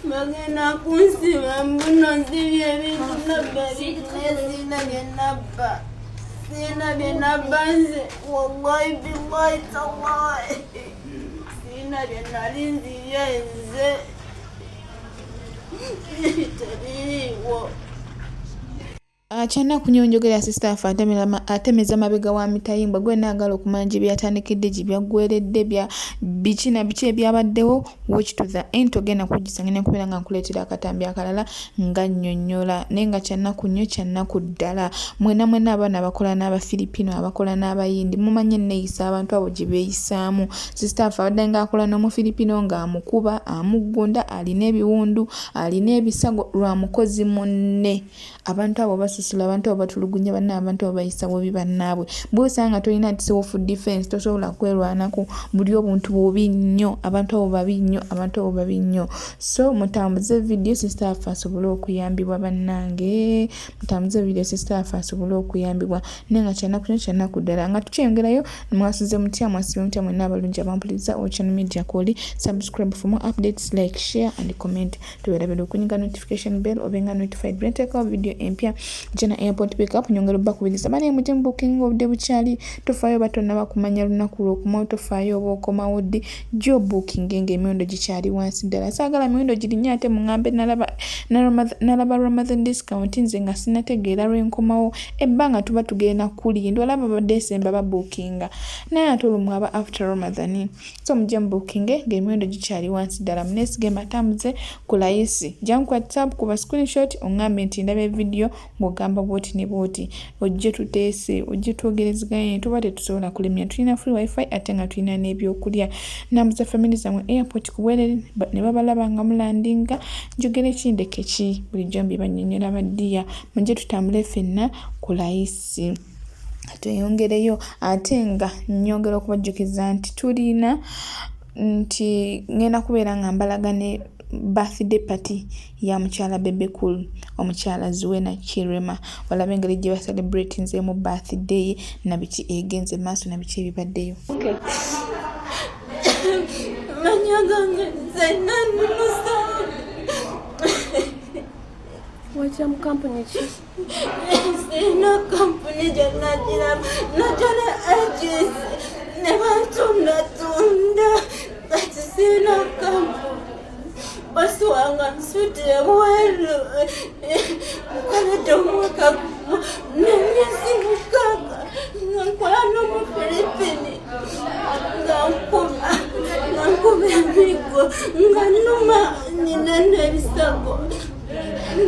Bagenda kunsiba mbuno nsibye ebintu nabba sina byenabba. Sina byenabba nze wallahi billahi tallahi. Sina byenali nzibye nze. Teriiwo. Achana kunyonjogera sister afa atemeza mabega wa mitayimbwa gwe naagala okumanja byatandikidde gyebyagweredde bya biki na biki ebyabaddewo watch to the end togenda kugisanganya kubeera nga nkuleetera akatambi akalala nga nnyonnyola naye nga kyannaku nnyo kyannaku ddala mwena abaana abakola n'Abafiripino abakola n'Abayindi mumanye enneeyisa abantu abo gye beeyisaamu. Sister afa abadde nga akola n'Omufiripino ng'amukuba amuggonda alina ebiwundu alina ebisago lwa mukozi munne. Abantu abo basusula abantu abo batulugunya banna abantu abo bayisa bubi bannaabwe bw'osanga tolina self defense tosobola kwerwanako buli obuntu bubi nnyo abantu abo babi nnyo so mutambuze video sister afa asobole okuyambibwa bannange mutambuze video sister afa asobole okuyambibwa nenga kyanaku ddala nga tukyeyongerayo mwasuze mutya mwenna abalungi abampuliza Channel Media Call subscribe for more updates like share and comment tubeera okunyiga notification bell obenga notified when take our video empya jana airport pickup nyongero bakubiriza bane mutem booking obudde bukyali tofayo batonna bakumanya lunaku lw'okumawo tofayo obaokomawo ddi job booking ng'emiwendo gikyali wansi ddala saagala emiwendo girinya ate muŋŋambe nalaba Ramadan discount nze nga sinategeera lwenkomawo ebbanga tuba tugenda kulinda olaba ba December ba bookinga naye ate olwo mwaba after Ramadan so mujja mu booking ng'emiwendo gikyali wansi ddala muneesige mbatambuze ku layisi jja ku WhatsApp kuba screenshot oŋŋambe nti ndaba video ng'ogamba bwoti ne bwoti ojje tuteese ojje twogerezeganye tuba tetusobola kulemya tulina free wifi ate nga tulina n'ebyokulya nambuza family zammwe airport kubwerere ne babalaba nga mulandinga njogere kindeke ki bulijjo mbibannyonnyola baddiya mujje tutambule ffenna ku layisi tweyongereyo ate nga nnyongera okubajjukiza nti tulina nti ngenda kubeera nga mbalaga ne birthday party ya mukyala Bebe Cool omukyala Zuena Kirema walabe engeri gye ba celebrate nzeemu birthday na biki egenze maaso na biki ebibaddeyo. Okay. Manyagange zenani musa. What's your company? No company janajira najana ajis never tunda that's no company. Basuanga nsute walo kana domoka nyesi mukaga nkwano mu Filipini ngankuma amigo nganuma ninene bisago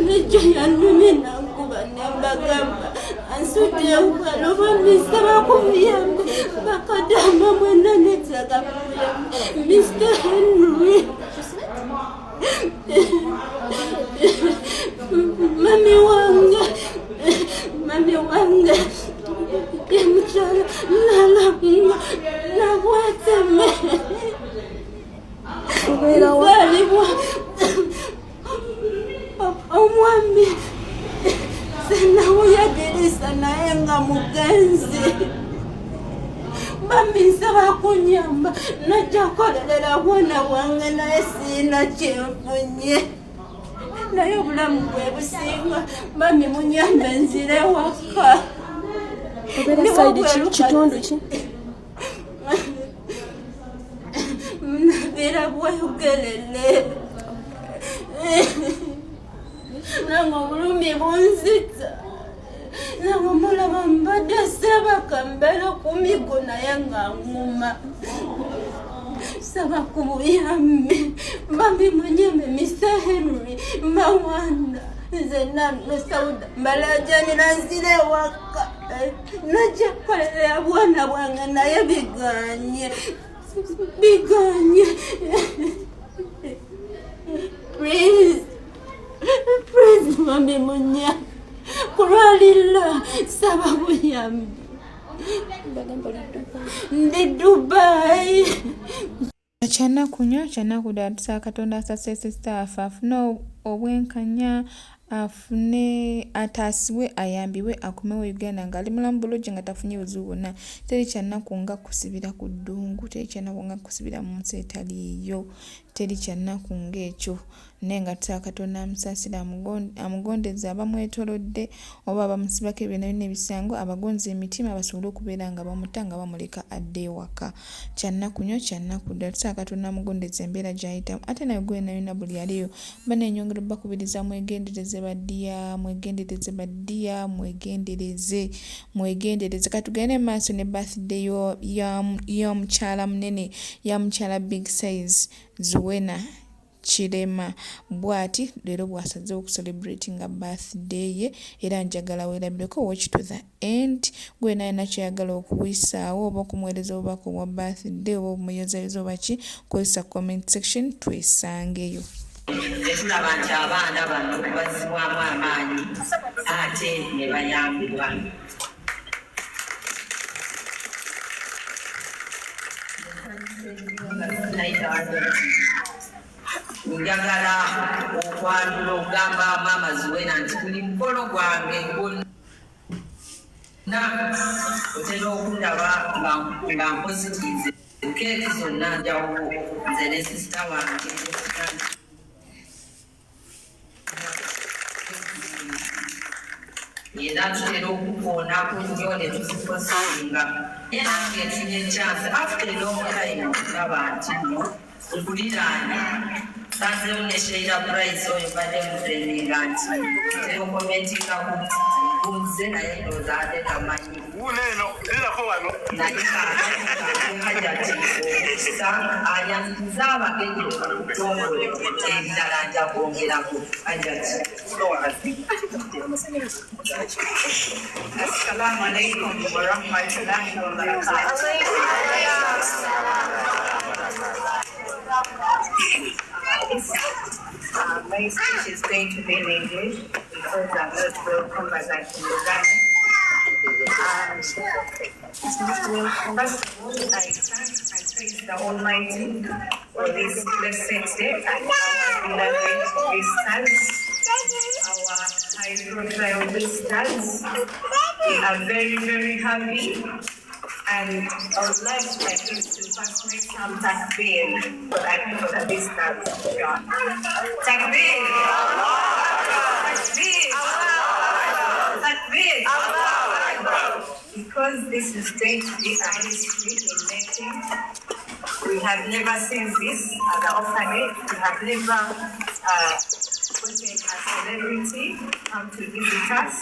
nejo yanumi nankuba nembagamba ansute walo bamisaba kuviyambe bakadama mwena netsaga Mr. Henry Mami wanga yemchala nalanga nabwateme zalibwa omwami senawuyadirisa naye nga mugenzi mami nsaba kunyamba najja kukolerera bwana bwange naye siina kyenfunye naye obulamu bwe businga mami munyambe nzire waka kitundu ki nabeera bweyogerere nange obulumi bunzita nange mulaba mbadde sebaka mbeera kumigo naye nga nguma saba kubuyambi mami munyembe Mr. Henry Mawanda nze nano Sauda mbalajanira nzire waka najja kukolerera bwana bwange naye biganye please mami munya kulwalira saba buyambi ndi Dubai kyanaku nnyo kyanaku ddala tusaba Katonda asase sister afe afune obwenkanya afune ataasibwe ayambibwe akomewo Uganda ng'ali mulamu bulungi nga tafunye buzibu bwonna. Teri kyannaku nga kusibira ku ddungu, teri kyannaku nga kusibira mu nsi etaliiyo, teri kyannaku ng'ekyo. Naye nga tusaba Katonda amusaasira amugondeze abamwetoolodde oba abamusibako ebyo byonna ebisango, abagonza emitima basobole okubeera nga bamuta nga bamuleka adde ewaka. Kyannaku nnyo, kyannaku ddala. Tusaba Katonda amugondeze embeera gy'ayitamu. Ate naye gwe yonna buli aliyo banenyongera obbakubiriza mwegendereze baddiya, mwegendereze baddiya, mwegendereze. Katugende mu maaso ne birthday y'omukyala munene, ya mukyala big size Zuwena Kirema bw'ati leero bw'asazeewo okucelebratinga birthday ye, era njagala weerabireko watch to the end. Gwe naye nakyayagala okuwisaawo oba okumuweereza obubaka obwa birthday oba okumuyozayoza oba ki, kozesa comment section twesangeyo. Tetulaba nti abaana bano bazzibwamu amaanyi ate ne bayambibwa. Njagala okwandula okugamba maama Zuwena nti buli mukolo gwange gwonna otera okundaba nga mpositiize keeki zonna njawulo nze ne sisita wange era tutera okukoonako nnyo ne tuziposinga naye nange nfunye ekyansi after a long time okulaba nti nno nkuliraanye sanzeewo ne Sheila Price oyo badde mutreninga nti tutera okomentinga ku nze naye ndowooza ate tamanyi naye Hajati okusa anyanziza abagenyi okutongole ebirala nja kwongerako Hajati. Assalamu alaikum wa rahmatullahi wa barakatuh. My speech is going to be in English because I'm not well conversant in Uganda. First of all, I thank and praise the Almighty for this blessed day and our beloved visitors, our high-profile visitors. We are very, very happy, and I would like to first make some takbir for the visitors. Takbir! Takbir! Because this is going to be a history in making. We have never seen this at the orphanage. We have never gotten a celebrity come to visit us.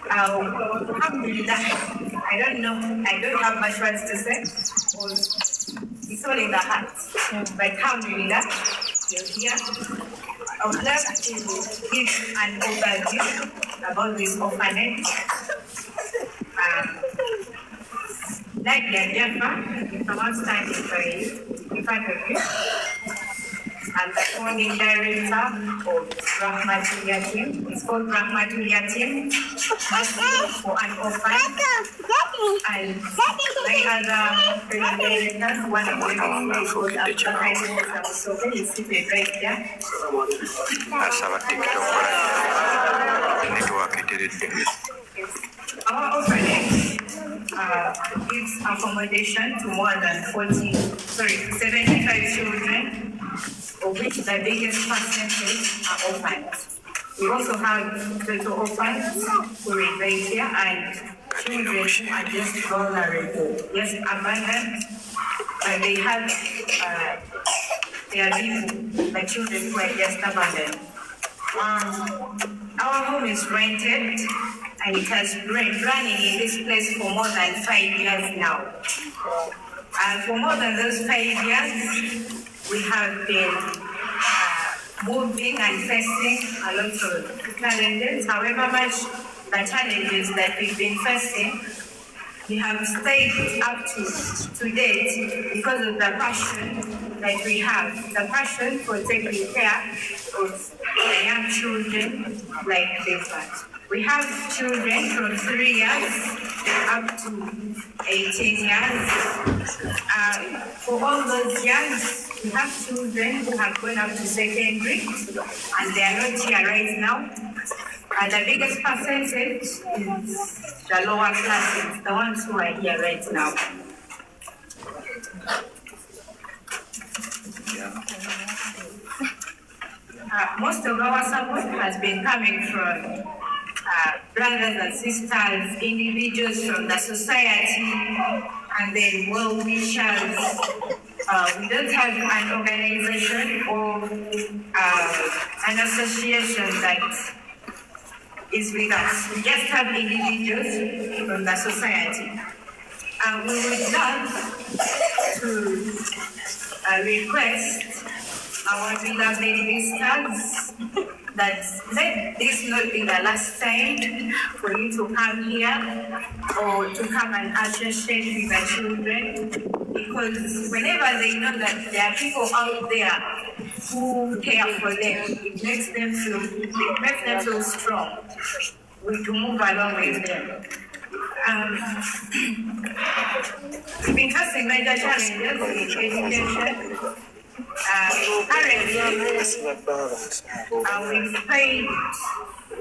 Alhamdulillah, I don't have much words to say. It's all in the heart. But alhamdulillah, you're here. I would like to give an overview about this orphanage. Nadia Jaffa, the one standing in front of you. I'm the founding director of Rahmatul Yatim. It's called Rahmatul Yatim, for an orphan. And my other directors, one of them is called Abdulkarim Musamusobe. He's seated right there. Our orphanage gives accommodation to more than 75 children, of which the biggest percentage are orphans. We also have little orphans who reside here and children who are just vulnerable, just abandoned, and they have their people, the children who are just abandoned. Our home is rented, and it has been running in this place for more than 5 years now. And for more than those 5 years, we have been moving and facing a lot of challenges. However much the challenges that we've been facing, we have stayed up to date because of the passion that we have, the passion for taking care of the young children like this one. We have children from 3 years up to 18 years. For all those young, we have children who have gone up to secondary and they are not here right now. And the biggest percentage is the lower classes, the ones who are here right now. Most of our support has been coming from brothers and sisters, individuals from the society, and then well-wishers. We don't have an organization or an association that is with us. We just have individuals from the society. We would love to request our beloved visitors that let this not be the last time for you to come here or to come and associate with the children, because whenever they know that there are people out there who care for them, it makes them feel strong to move along with them. We've been facing major challenges in education. Currently, we've paid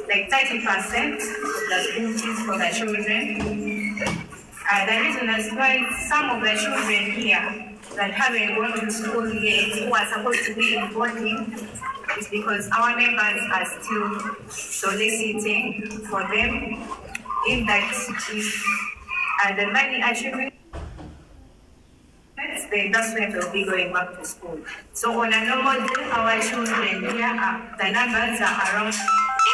like 30% of the school fees for the children. The reason is why some of the children here that haven't gone to school yet, who are supposed to be in boarding, is because our members are still soliciting for them, in that if the money actually, then that's when they'll be going back to school. So on a normal day, our children here, the numbers are around.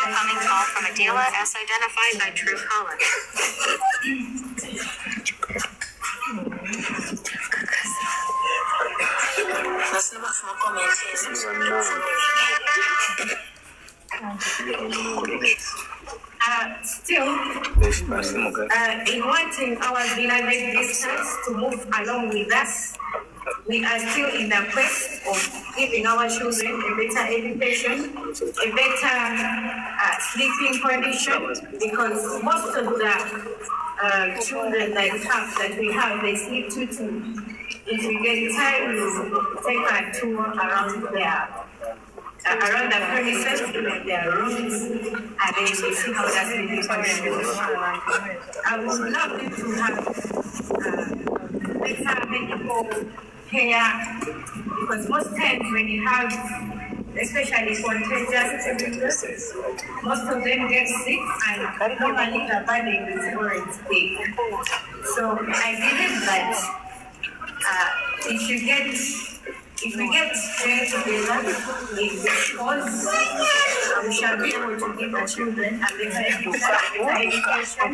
Incoming call from a dealer as identified by Truecaller. Still, in wanting our beloved visitors to move along with us, we are still in the quest of giving our children a better education, a better sleeping condition, because most of the children that we have, they sleep 2-2. If we get time, we'll take a tour around the premises, in their rooms, and then we see how that's really functioning. I would love you to have better medical care, because most times when you have, especially contagious diseases, most of them get sick, and normally the burden is already big. So I believe that if we get there together in this cause, we shall be able to give the children a better education,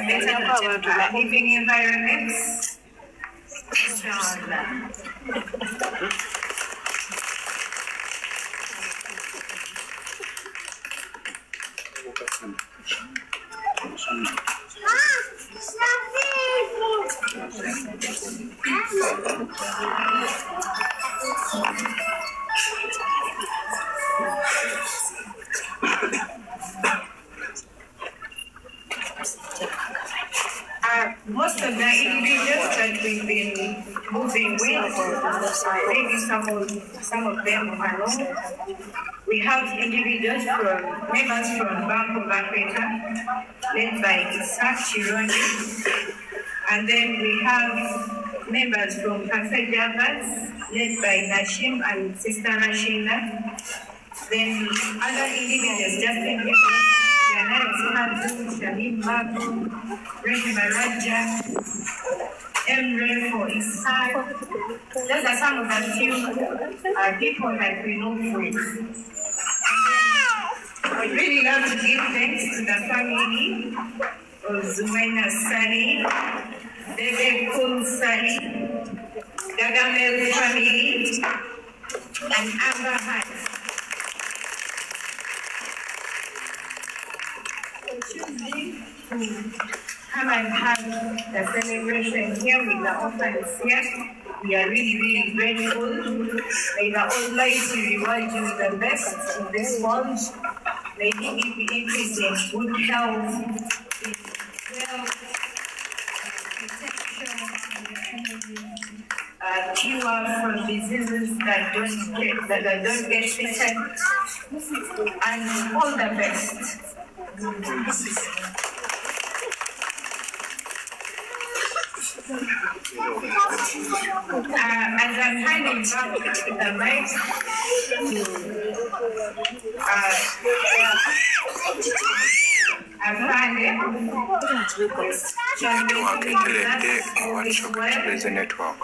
better living environments. Inshallah. Most of the individuals that we've been moving with, maybe some of them alone, we have individuals members from Bank of Africa, led by Isaac Chironi, and then we have members from Cafe Javas, led by Nashim and Sister Rashida. Then other individuals, Justin Gibbons, Janet Sinadu, Shamim Babu, Rehema Raja, Emre for Isaac. Those are some of the few people that we move with. I would really love to give thanks to the family of Zumaina Sani, Bebe Kul Sani, Gagamel family, and Amber Hunt. Choosing to come and have the celebration here with the orphans here. We are really, really grateful. May the Almighty reward you the best in this world. May He give you increase in good health, in wealth, cure from diseases that don't get treated, and all the best. As I'm handing back the mic network.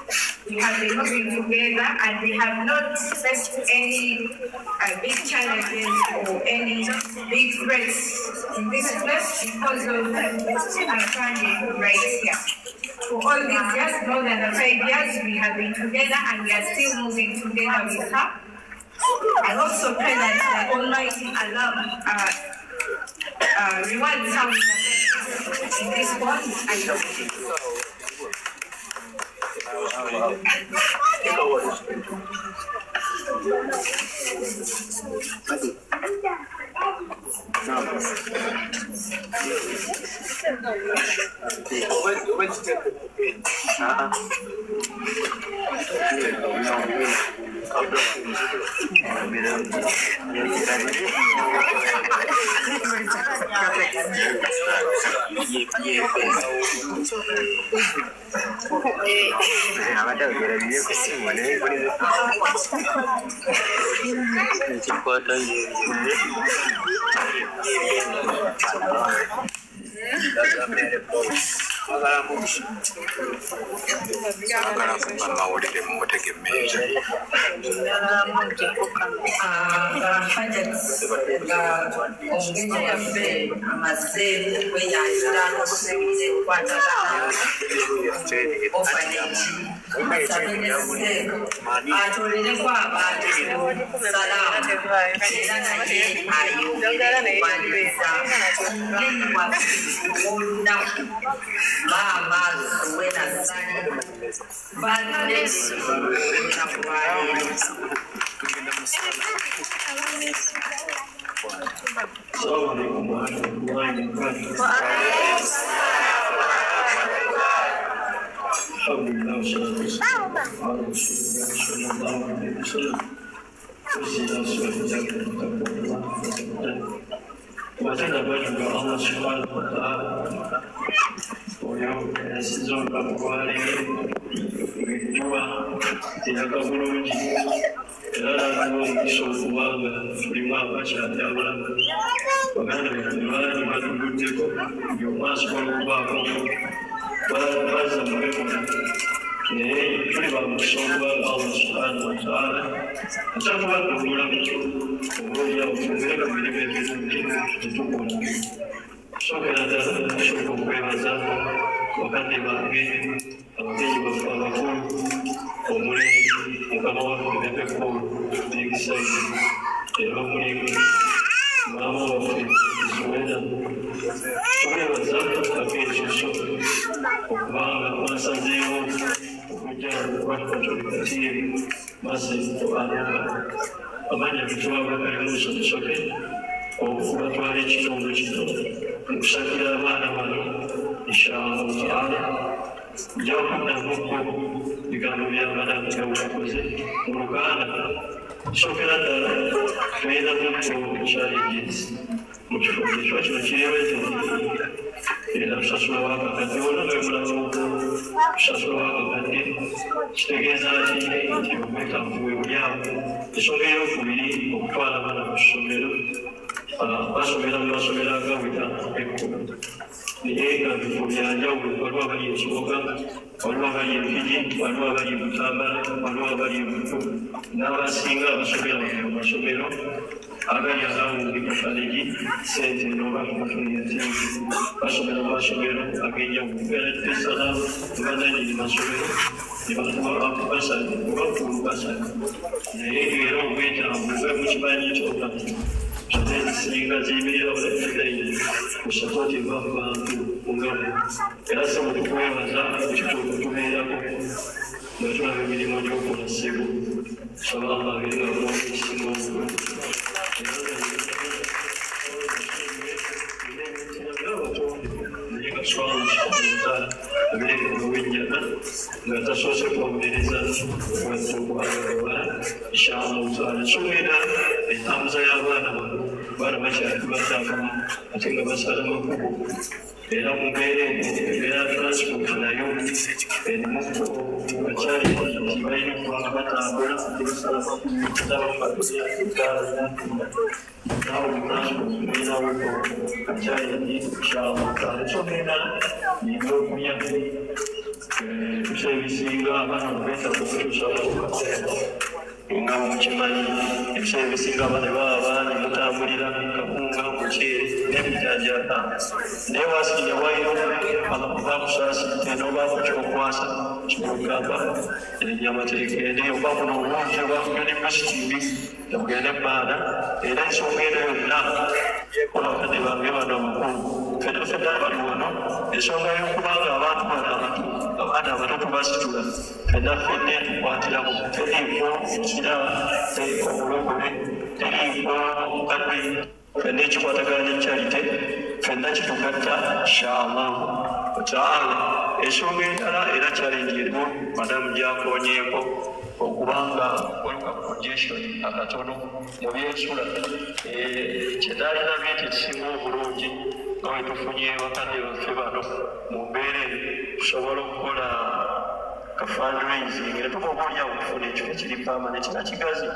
We have been working together and we have not faced any big challenges or any big threats in this place because of our funding right here. For all these years, more than 5 years, we have been together and we are still moving together with her. I also pray that the Almighty Allah rewards her with the best in this world and basoose kubauliriza inshallah nsomera entambuza y'abaana baana bakyali bataakamu ate nga basala makubo era mu mbeera embeera transport nayo erimu bakyali balina okubanga batambula basala nawe transport bakyali inshallah nsomera nibyokulya ebisinga abaana babeeta kukutuusa nga mukimanyi ebiseera ebisinga abaana baba nemutambulira kakunga muceere n'ebijanjaba naye wasikira wairo abakubakusaasite nobaako kyokwasa kikugamba enyamateeka ene oba buno obungi obakuyo ne positive ekugenda ebbaana era ensonga eno yonna olabakadde bange bano amakulu fedafeda bali wano ensonga y'okubanga abantu bano abaana abato tubasitula fena fedde tukwatiramu teriiko ekira teriiko obulogole teriiko obukadde fenna ekikwatagana n'ekyalite fenna kitugatta inshallahu taala ensonga endala era challenge eno madamu gyakonyeeko okubanga waliwo congestion akatono mu byensula kyendalina byete kisinga obulungi nga wetufunye bakadde baffe bano mu mbeera tusobola okukola fundraising era tukobolyawo okufuna ekifo kiri permanent nga kigazi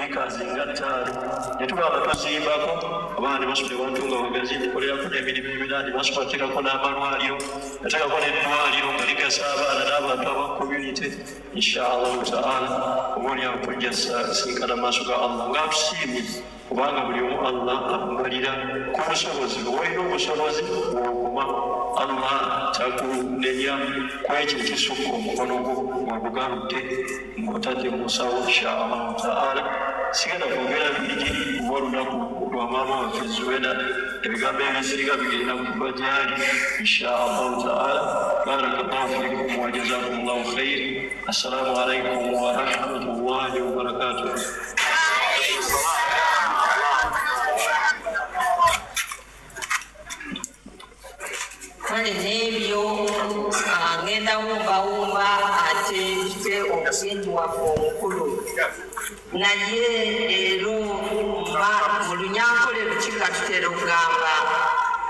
ekazi nga 5 ne tubanga tuzimbako abaana ne basobola bantunga bagazi tukolerako n'emirimu emirala ne basobola teekako n'amalwaliro ateekako n'eddwaliro nga ligasa abaana n'abantu aba community inshallah taala obolyawo tujja sinkana maaso ga allah nga tusiimye kubanga buli omu allah amubalira ku busobozi olina obusobozi bwokuma allah takunenya kwekyo ekisukka omukono gwo bwegugaludde ng'otadde mu nsawo inshallah taala sigenda kwogera bingi kuba olunaku lwa maama waffe Zuwena ebigambo ebisinga bigenda kuva gyali inshallah taala barakallahu fikum wa jazakumullahu khair assalamu alaikum wa rahmatullahi wa barakatuh. kale n'ebyo ngenda wumbawumba ate kite omugenyi waffe omukulu naye leero mu lunyankole lukika tutera okugamba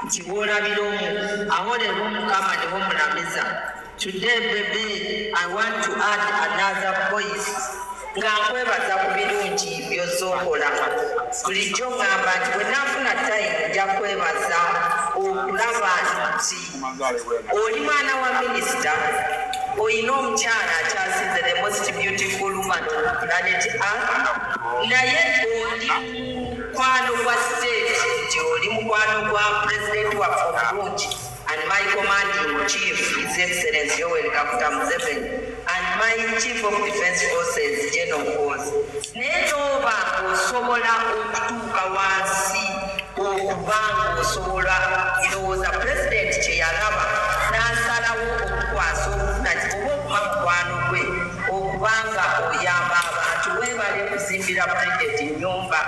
nti bw'olabira omu awo leero omukama ne bw'omulamiza today baby I want to add another voice nga nkwebaza ku birungi by'ozookola bulijjo ngamba nti bwe naafuna time nja kwebaza okulaba nti oli mwana wa minisita oyina omukyala akyasinze the most beautiful woman on planet earth naye oli mukwano gwa state nti oli mukwano gwa president waffe omulungi and my commanding chief his excellency Yoweri Kaguta Museveni and my chief of defense forces General Muhoozi naye n'oba osobola okutuuka wansi okubanga osobola ndowooza president kye yalaba n'asalawo okukwasa obufuna oba okuma mukwano gwe okubanga oyamba abantu weebale kuzimbira president ennyumba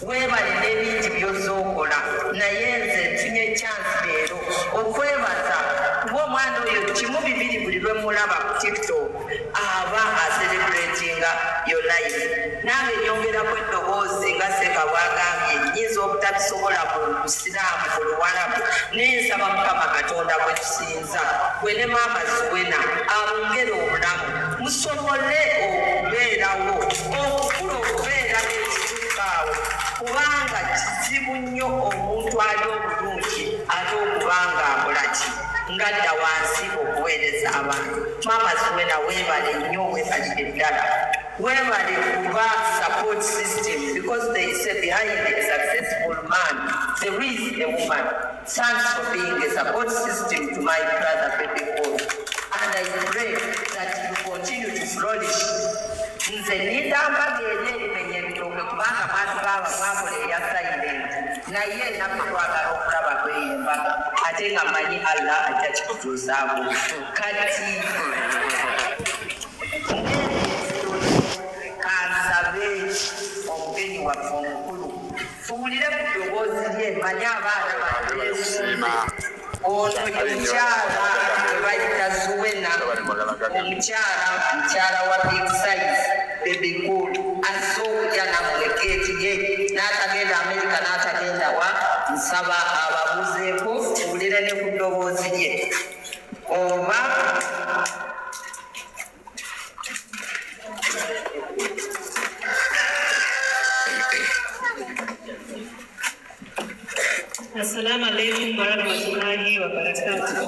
weebale n'ebingi by'ozookola naye nze nfunye chance leero okwebaza kuba omwana oyo kimu bibiri buli lwe mulaba ku tiktok aba acelebratinga your life nange nyongerako eddoboozi nga Seka bwagambye nyinza obutabisobola mu busiraamu ku luwalabu nensaba mukama katonda gwe tusinza gwe ne maama Zuwena abongere obulamu musobole okubeerawo okukula okubeera n'ekituukaawo kubanga kizibu nnyo omuntu ali obulungi ate okubanga akolaki ngadda wansi okuweereza abantu. Maama Zuwena weebale nnyo weebalire ddala weebale kuba support system because they say behind a successful man there is a woman. Thanks for being a support system to my brother Baby Boy and I pray that you continue to flourish. Nze nindamba geeri erimenya ebitooke kubanga abantu baaba mwakola eya silent naye naffe twagala okulaba kweyimba ate nga manyi Allah ajja kikutuusaako kati kansabe omugenyi waffe omukulu tuwulire ku ddoboozi lye manye abaana bateesima ono ye mukyala we bayita Zuwena omukyala wa big size baby cool azze okujja nammwe keeki ye n'atagenda Amerika n'atagenda wa nsaba ababuzeeko owulire ne ku ddoboozi lye oba Assalamu alaikum warahmatullahi wabarakatuh.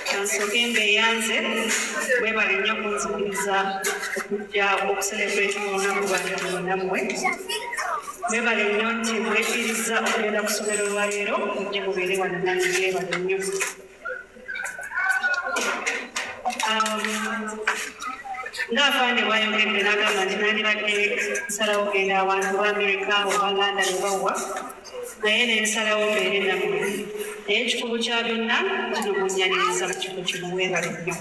Kansogende yanze webale nnyo kunzikiriza okujja okucelebrate olunaku lwange nammwe. Webale nnyo nti mwekiriza okugenda ku ssomero lwaleero mujje mubeere wano nange webale nnyo. Ng'afaanyi bw'ayogedde n'agamba nti nandibadde nsalawo genda abantu ba Amerika oba London obawa naye ne nsalawo mbeere nammwe naye ekikulu kya byonna kino munnyaniriza mu kifo kino weebale nnyo.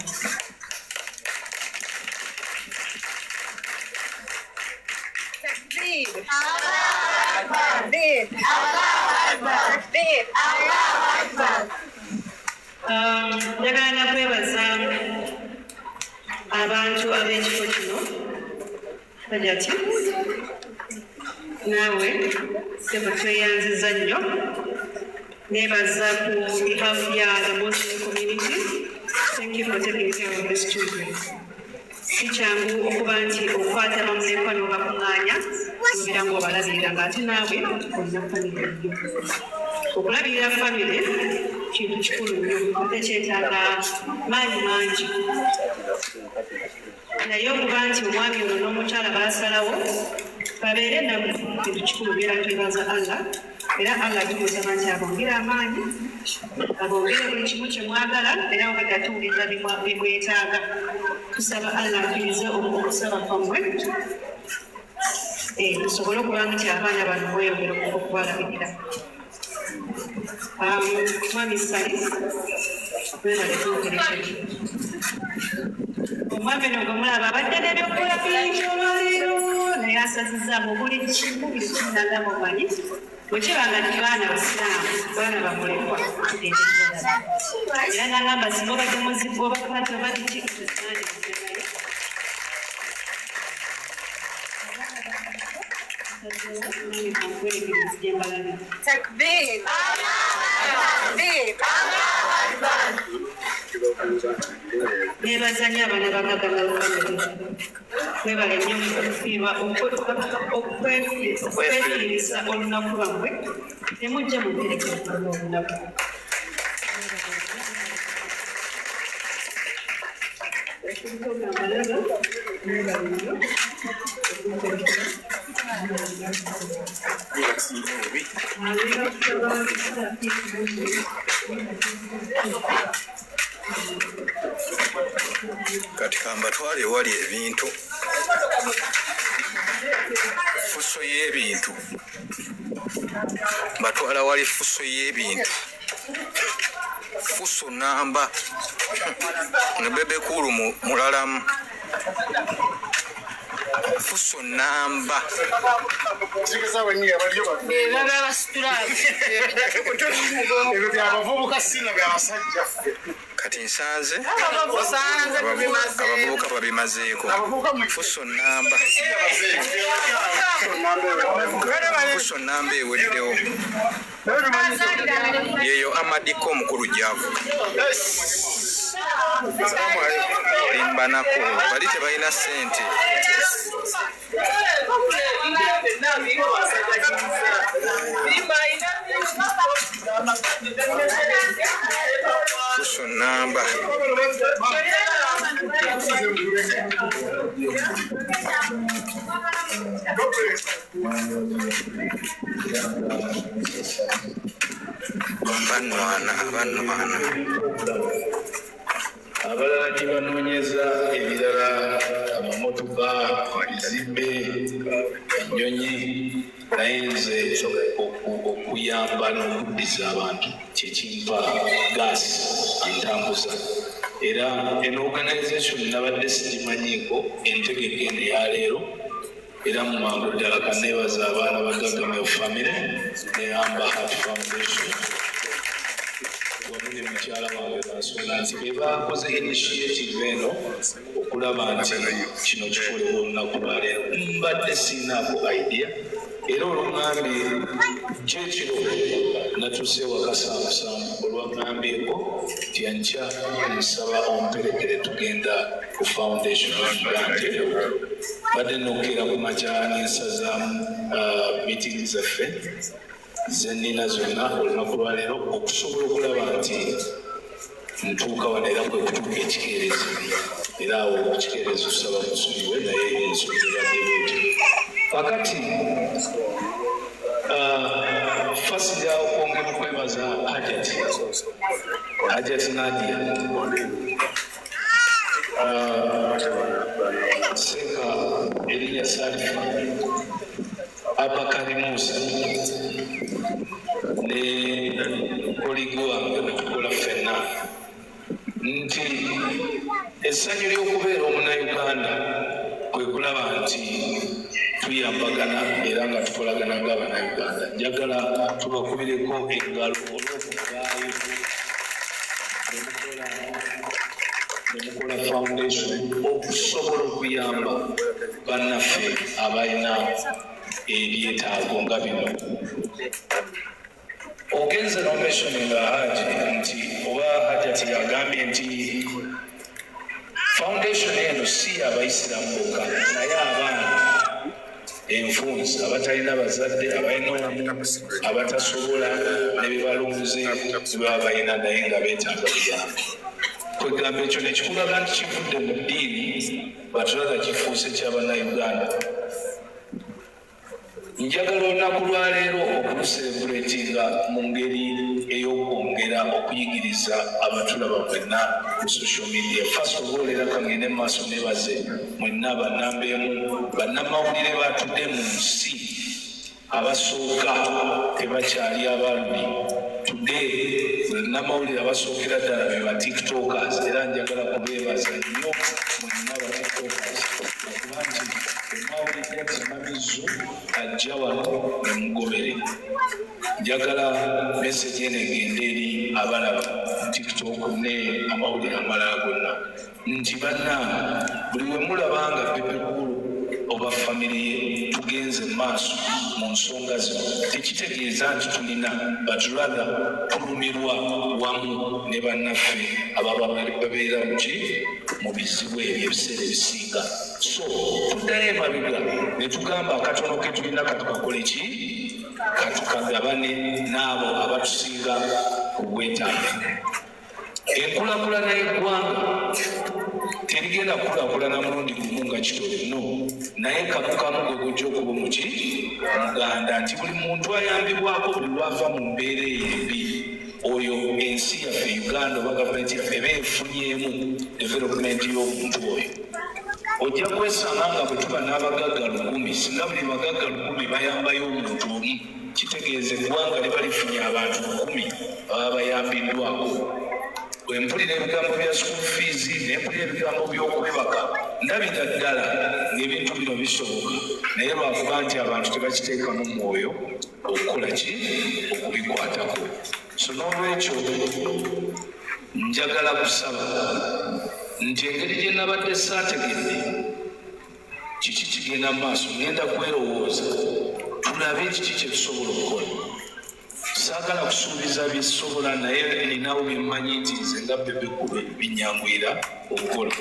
Njagala nakwebaza abantu ab'ekifo kino bajati naawe sebo tweyanziza nnyo neebaza ku behalf ya the Muslim community. Thank you for taking care of these children. Si kyangu okuba nti okwata bamulekwa n'obakuŋŋaanya obira ng'obalabirira ng'ate naawe olina famire nnyo. Okulabirira famire kintu kikulu nnyo ate kyetaaga maanyi mangi naye okuba nti omwami ono n'omukyala baasalawo babeere namu kintu kikulu beera twebaza Allah era Allah tumusaba nti abongere amaanyi abongere buli kimu kye mwagala era obadde tuwuliza bimwetaaga tusaba Allah akkirize okusaba kwammwe tusobole okuba nti abaana bano bweyongera okubalabirira. Mwami Sali webale tuwulirekere omwami ono gwe mulaba abadde n'ebyokukola bingi olwaleero naye asazizaamu buli kimu buli kimu nagamba omanyi bwekibanga nti baana basiraamu baana bamulekwa era nagamba singa obadde muzibu obakwata oba kiki neebaza nnyo abaana bagagana webale nnyo okufiirwa okwefiiriza olunaku lwammwe temujja muterekera olunaku. Kati kambatwale ewali ebintu fuso y'ebintu batwala wali fuso y'ebintu fuso namba ne bebe kulu mulalamu fuso namba kati nsanze abavubuka babimazeeko fuso namba eweddewo yeyo amadiko omukulu gyavu olimbanako bali tebalina ssente fuso namba banwana abalala tibanoonyeza ebirala amamotoka ebizimbe ennyonyi naye nze okuyamba n'okuddiza abantu kyekimpa gaasi entambuza era eno organisation nabadde sigimanyiiko entegekende yaleero era mu mangu ddala kaneebaza abaana ba Gagamayo family ne Amber Heart Foundation mukyala wange bansula nti be bakoze initiative eno okulaba nti kino kikolebwa olunaku lwaleero mbadde siinaako idea era oluŋŋambye kyekiro natuuse wakasangusangu olwaŋŋambyeko tyankya nsaba omperekere tugenda ku foundation grant badde nokkera ku makya n'ensazaamu meeting zaffe zenina zonna olunaku lwaleero okusobola okulaba nti ntuuka wano era kwe kutuuka ekikeerezi era awo ekikeerezi tusaba musuliwe naye ensonga ebadde bwetyo kakati fasija okwongera okwebaza hajati Nadia Seka Elia Salifu Abakari Musa ne Oligoa Nkola Fena nti essanyu ly'okubeera omunnauganda kwe kulaba nti tuyambagana era nga tukolagana ng'abannayuganda njagala tubakubireko engalo olw'okuvaayo nemukola foundation okusobola okuyamba bannaffe abalina ebyetaago nga bino ogenza nomesoninga haji nti oba hajati yagambye nti foundation eno si abaisiramu bokka naye abaana enfunzi abatalina bazadde abalina abatasobola nebibalunze bebaba balina naye nga beetaaga buyambi kwegamba ekyo nekikulaga nti kivudde mu ddiini batulaga kifuuse ky'abannayuganda njagala olunaku lwaleero okuluserebuletinga mu ngeri ey'okwongera okuyigiriza abatulaba mwenna ku social media first of all era kangende mu maaso nebaze mwenna bannambeemu bannamawulire batudde mu nsi abasooka tebakyali abalumi today bannamawulire abasookera ddala be ba tiktokers era njagala kubeebaza nnyo mwenna ba tiktokers okuba nti emawulire temamizu ajja wano nemugobere njagala message eno egende eri abalaba tiktok ne amawulire amalala gonna nti bannange buli we mulabanga pepekulu oba famire ye tugenze maaso mu nsonga zino tekitegeeza nti tulina batulaga tulumirwa wamu ne bannaffe ababa babeera muki mu bizibu ebyo ebiseera ebisinga so tuddayo emabega ne tugamba akatono ke tulina katukakole ki katukagabane n'abo abatusinga obwetaavu enkulakulana y'eggwanga terigenda kukulakulana mulundi gumu nga kitole no naye kamukamu gwe gujja okuba omuki omuganda nti buli muntu ayambibwako buli lwava mu mbeera embi oyo ensi yaffe uganda oba gavumenti yaffe eba efunyemu developumenti y'omuntu oyo ojja kwesanga nga bwe tuba n'abagagga 1,000 singa buli bagagga 1,000 bayambayo omuntu omu kitegeeza eggwanga liba lifunye abantu 1,000 baba bayambiddwako wempulira ebigambo bya school fees nempulira ebigambo by'okwebaka ndabira ddala ng'ebintu bino bisoboka naye lwakuba nti abantu tebakiteekamu mwoyo okukola ki okubikwatako so n'olwekyo njagala kusaba nti engeri gye nabadde saategedde kiki kigenda mu maaso ngenda kwerowooza tulabe kiki kye tusobola okukola saagala kusuubiza byesobola naye ninawo byemmanyi nti nze nga bebekube binyangwira okukola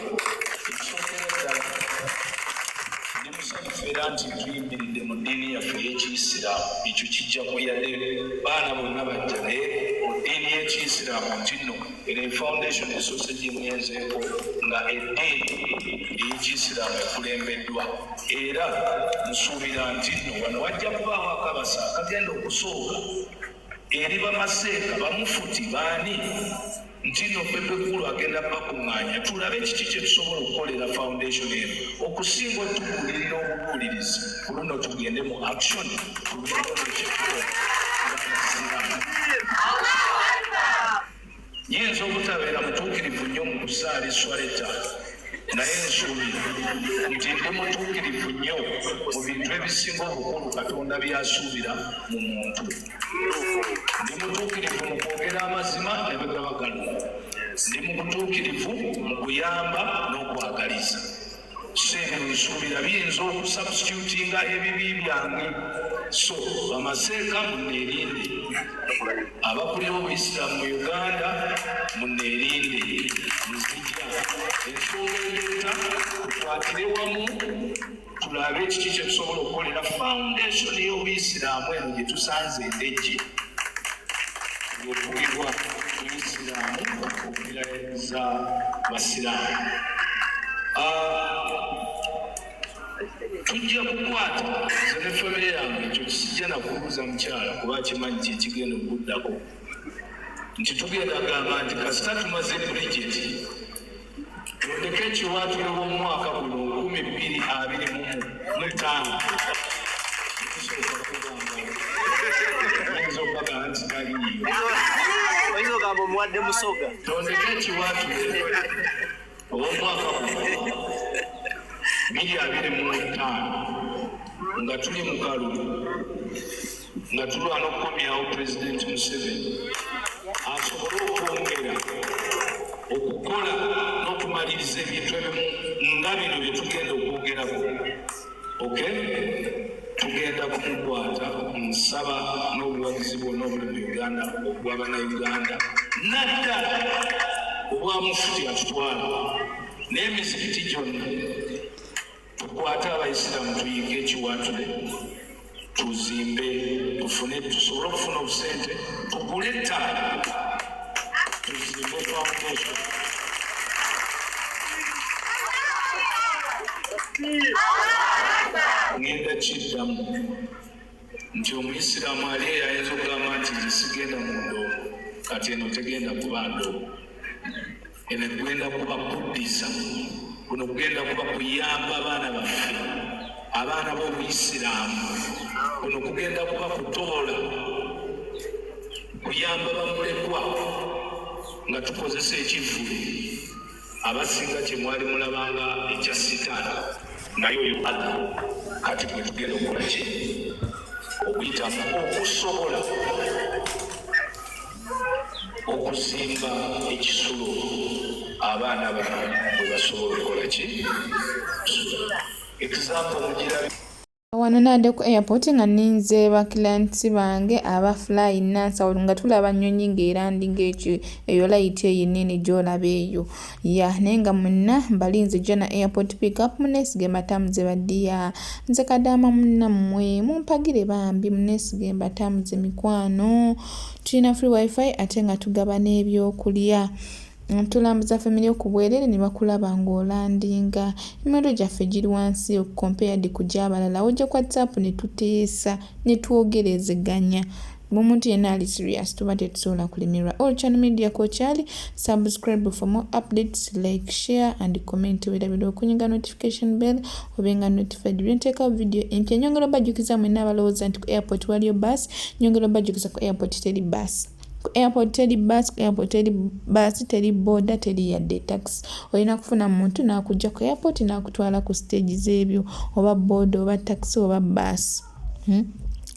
era nti tuyimiridde mu ddiini yaffe y'ekiyisiraamu ekyo kijja kuyadde baana bonna bajja naye mu ddiini y'ekiyisiraamu nti nno era foundation esoose gyemwenzeeko nga eddiini ey'ekiyisiraamu ekulembeddwa era nsuubira nti nno wano wajja kubaawo akabasa akagenda okusooka eri bamaseeka bamufuti baani nti no pepekulu agenda bakuŋŋaanya tulabe kiki kye tusobola okukolera foundation eno okusinga otubuulirira obubuulirizi kuluno tugende mu action yinza obutabeera mutuukirivu nnyo mu kusaala eswaleta naye nsuubira nti ndi mutuukirivu nnyo mu bintu ebisinga obukulu Katonda by'asuubira mu muntu. Ndi mutuukirivu mu kwogera amazima ne bwe gaba galuma. Ndi mutuukirivu mu kuyamba n'okwagaliza. Sebyo nsuubira biyinza okusubstitutinga ebibi byange. So bamaseeka munneerinde, abakulira obuyisiraamu mu Uganda munneerinde, nzija ensonga endeeta tukwatire wamu tulabe ekiki kye tusobola okukolera foundation y'obuyisiraamu eno gye tusanze endejje ng'evugirwa obuyisiraamu okukiririza basiraamu. Tujja kukwata nze ne famire yange ekyo kisijja nakubuuza mukyala kuba kimanyi kyekigenda okuddako nti tugenda gamba nti kasita tumaze pulojekiti tondeka ekiwaatule w'omwaka guno 2025 tusooka kugamba oyinza okubagamba nti taliiyo oyinza ogamba omuwadde musoga tondeka ekiwaatule ow'omwaka guno 2025 nga tuli mu kalulu nga tulwana okukomyawo Pulezidenti Museveni asobole okwongera okukola n'okumaliriza ebintu ebimu nga bino bye tugenda okwogerako. Tugenda kumukwata nsaba n'obuwagizi bwonna obuli mu Uganda obw'Abannayuganda naddala obwa mufuti atutwala n'emizikiti gyonna. Tukwate abayisiraamu tuyiike ekiwaatule tuzimbe tufune tusobole okufuna obusente tugule ettaka tuzimbe foundation. Ngenda kiddamu nti omuyisiraamu ali eyo ayinza okugamba nti sigenda mu ndoogo kati eno tegenda kuba ndoogo eno egenda kuba kuddiza kuno kugenda kuba kuyamba abaana baffe abaana b'obuyisiraamu kuno kugenda kuba kutoola kuyamba bamulekwa nga tukozesa ekivvulu abasinga kye mwali mulabanga ekya sitaani naye oyo ada kati bwe tugenda okukola ki okuyitamu okusobola okuzimba ekisulo abaana bano bwe basobola okukola ki example mugira wano nadde ku airport nga ninze bakilansi bange aba fly nansa nga tulaba nnyonyi ng'erandinga ekyo eyo light eyo nene gy'olaba eyo naye nga munna mbalinze jana airport pick up muneesige mbatamuze baddiya nze kadaama munnammwe mumpagire bambi muneesige mbatamuze mikwano tulina free wifi ate nga tugaba n'ebyokulya tulambuza family okubwerere ne bakulaba ng'olandinga emiro gyaffe giri wansi compared ku gy'abalala ojja ku WhatsApp ne tuteesa ne twogerezeganya omuntu yenna ali serious tuba tetusobola kulimirwa. All Channel Media kokyali subscribe for more updates, like, share and comment. Weerabira okunyiga notification bell obenga notified byenteeka video empya. Nyongera obajjukiza mwenna abalowooza nti ku airport waliyo bus, nyongera obajjukiza ku airport teri bus. Ku airport teri bus, airport teri bus, teri boda, teri yadde taxi. Olina kufuna muntu n'akujja ku airport n'akutwala ku stage z'ebyo oba boda oba taxi oba bus.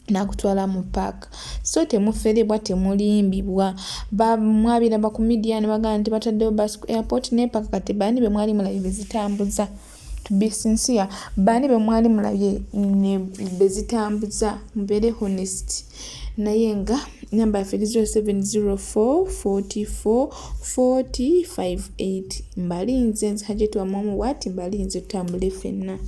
Nakutwala mu park. So temuferebwa temulimbibwa. Mwabiraba ku media ne bagamba nti bataddewo bus ku airport ne park kati bani be mwali mulabye bezitambuza. To be sincere, bani be mwali mulabye ne bezitambuza. Mbeere honest. Naye nga namba yaffe 0704444058 mbalinze nze Hajjati wa Mwamu wati mbalinze tutambule ffenna.